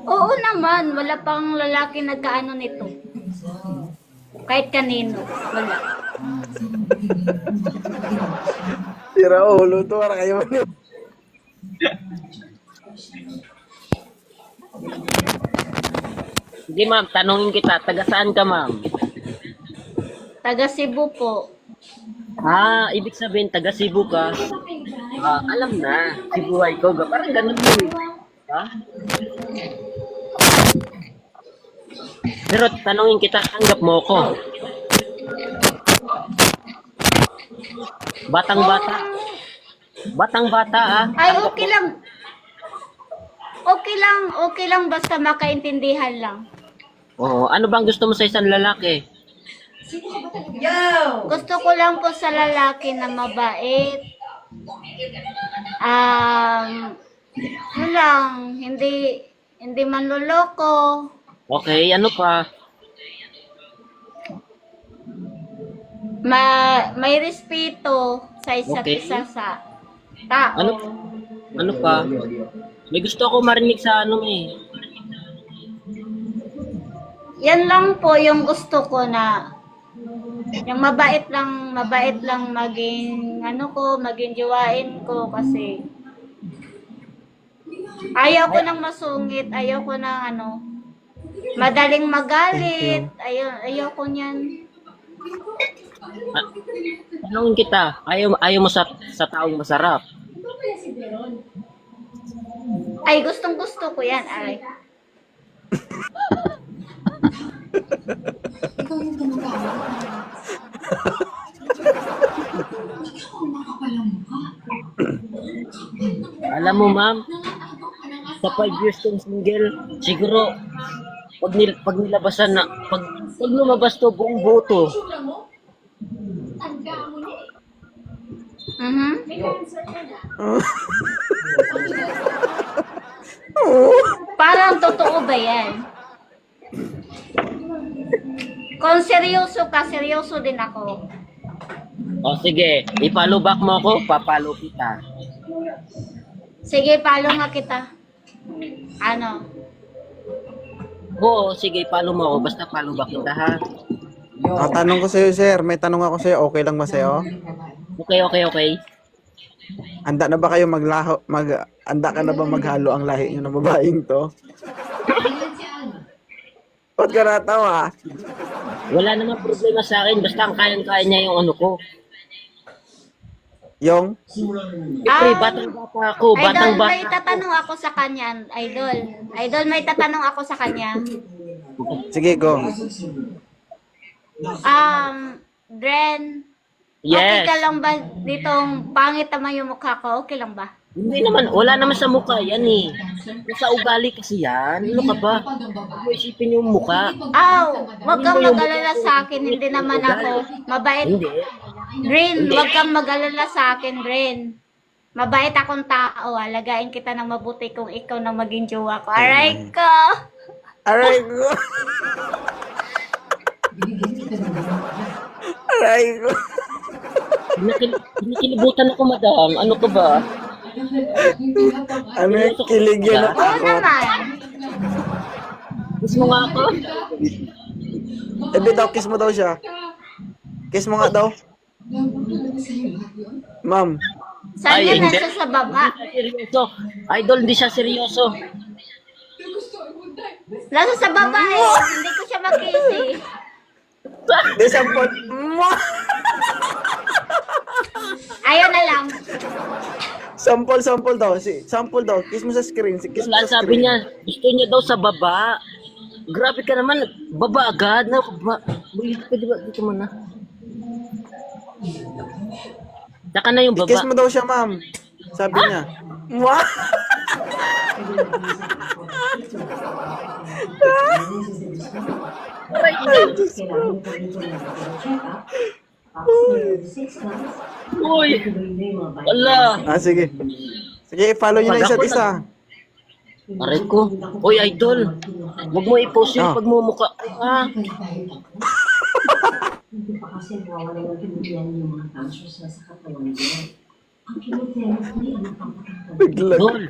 Oo naman, wala pang lalaki nagkaano nito. Kahit kanino, wala. Tira ulo to, para kayo. Hindi ma'am, tanungin kita, taga saan ka ma'am? Taga Cebu po. Ibig sabihin, taga Cebu ka. Alam na, Cebuay ko. Parang ganun mo eh. Ha? Pero tanungin kita, tanggap mo ko. Batang-bata. Batang-bata Ay, okay lang. Okay lang basta makaintindihan lang. Oo, ano bang gusto mo sa isang lalaki? Gusto ko lang po sa lalaki na mabait. Yun lang, hindi manloloko. Okay, ano pa? May respeto sa isa't Okay. isa sa tao. Ano pa? May gusto ako marinig sa ano eh. Yan lang po yung gusto ko na yung mabait lang maging maging jowain ko kasi ayaw ko nang masungit, ayaw ko nang madaling magalit, ayaw ko niyan. Tanungin kita, ayaw mo sa taong masarap. Ay, gustong gusto ko yan, ay. Alam mo ma'am, sa 5 years kong single, siguro pag nilabasan na, pag lumabas to buong boto, Parang totoo ba yan? Kung seryoso ka, seryoso din ako. o sige, i-follow back mo ako, papalo kita. Sige, follow nga kita. Oo, sige, follow mo ako. Basta follow ba kita, ha? Tanong ko sa'yo, sir. May tanong ako sa'yo. Okay lang ba sa'yo? Okay. Handa na ba kayo handa ka na ba maghalo ang lahi nyo ng babaeng to? Ba't ka natawa? Wala namang problema sa akin. Basta ang kaya niya yung ano ko. Yung? Siyempre, batang-bata ako. Idol, Batang-bata may tatanong ako sa kanya. Idol, may tatanong ako sa kanya. Sige, go. Dren, okay Yes. ka lang ba ditong pangit naman yung mukha ko? Okay lang ba? Hindi naman. Wala naman sa mukha yan eh. Nasa ugali kasi yan. Ano ka ba? Huwag mo isipin yung mukha. Wag kang mag-alala sa akin. Hindi naman ako mabait. Hindi. Dren, wag kang mag-alala sa akin, Dren. Mabait akong tao. Alagain kita ng mabuti kung ikaw na maging jowa ko. Aray ko! Aray ko. Aray ko. Kinikilibutan ako, madam. Ano ka ba? Ano yung kilig yan at Oo takot? naman. Kiss mo nga ako. Ebe daw, kiss mo daw siya. Kiss mo nga daw. Ma'am. Saan Ay, yan hindi. nasa sa baba? Seryoso. Idol, hindi siya seryoso. Nasa sa baba eh. Hindi ko siya makisi. Di sampot. Ayaw na lang. Sample daw. Sample daw. Kiss mo sa screen. Kiss mo Wala, sa sabi screen. niya, gusto niya daw sa baba. Grabe ka naman. Baba agad. Na, baba. Pwede ba? Dito mo na. Saka na yung baba. Kiss mo daw siya, ma'am. Sabi niya. Mwah! Uy! Wala! Sige. Sige, follow niyo na isa't isa. Aray ko. Uy, idol. Huwag mo i-post yung pagmumukha ko, ha? Bigla. Dol.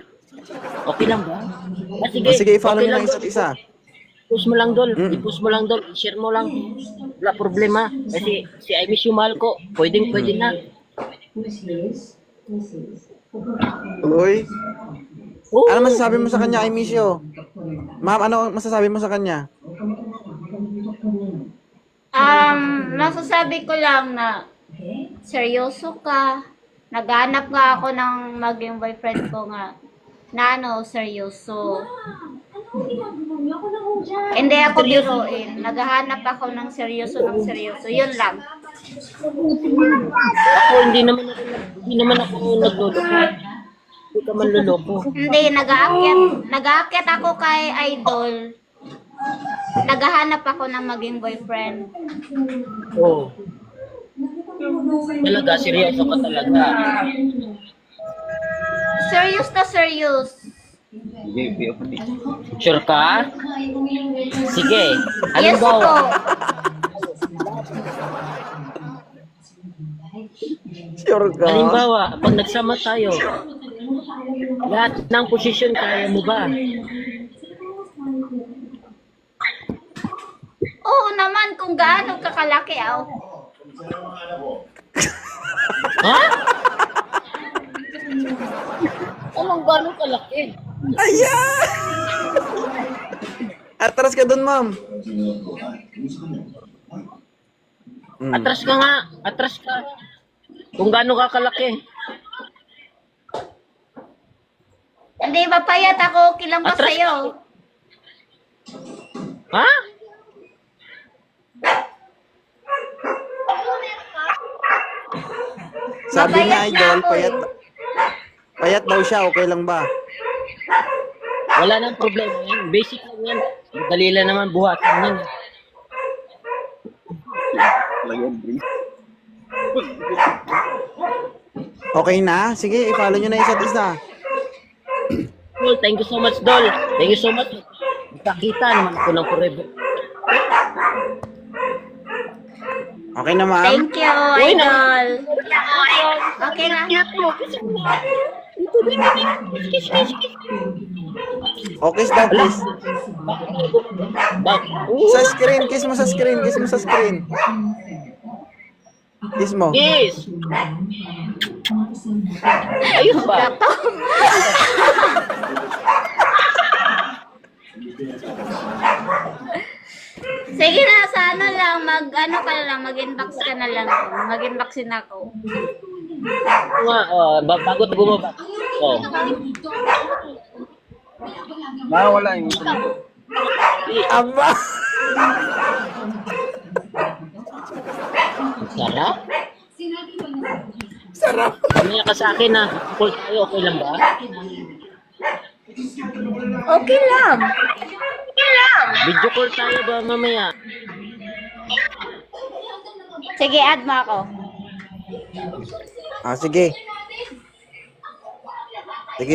Okay lang ba? Sige, Sige, follow okay niyo na lang, isa't isa. I-post mo lang, Dol. I-post mo lang, Dol. I-share mo lang. Wala problema. Kasi si I miss you, mahal ko. Pwede na. Uy. Oh, Ano masasabi mo sa kanya? I miss you. Ma'am, ano masasabi mo sa kanya? Masasabi ko lang na seryoso ka. Naghanap nga ako ng maging boyfriend ko nga na seryoso. Hindi ako biruin. Naghahanap ako ng seryoso. Yun lang. ako, hindi naman ako nagluloko. Hindi ka man luloko. Hindi, nag-aakyat ako kay Idol. Naghahanap ako ng maging boyfriend. Oo. Talaga, seryoso ka talaga. Serious na serious. Sure ka? Sige. Yes po. Halimbawa, Sure ka? pag nagsama tayo, lahat ng posisyon kaya mo ba? Oo naman, kung gaano kakalaki Ha? Anong gano'ng kalaki? Ayan! Atras ka dun, ma'am. Atras ka nga. Atras ka. Kung gaano ka kalaki. Hindi, mapayat ako. Okay lang ba Atras sa'yo? Ha? Sabi Mapayat niya, na idol, ako payat daw siya. Okay lang ba? Wala nang problema yan. Basic lang yan. Madali lang naman buhatan yan. Okay na? Sige, i-follow nyo na isa't isa. Dol, thank you so much, Dol. Thank you so much. Nakakita naman ako ng forever. Okay na, ma'am? Thank you, Idol. Okay na. Okay, daw, please. Bakit tayo bumaba? Sa screen, kiss mo sa screen, kiss mo sa screen. Kiss mo. Yes! Ayun ba? Sige na, sa ano lang, mag-ano ka na lang, mag-inbox ka na lang. Mag-inboxin ako. Nga, bago tayo bumaba. Oh. Wala yung Aba! Sarap? sarap. Mamaya ka sa akin na. Call tayo, okay lang ba? Okay lang. Video call tayo ba mamaya? Sige, add mo ako. Sige.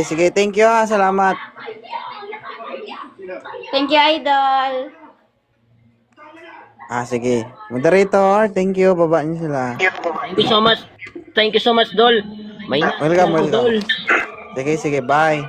Sige. Thank you ha. Salamat. Thank you, Idol. Sige. Moderator, thank you. Baba niyo sila. Thank you so much. Thank you so much, Dol. May Welcome. Dol. Sige. Bye.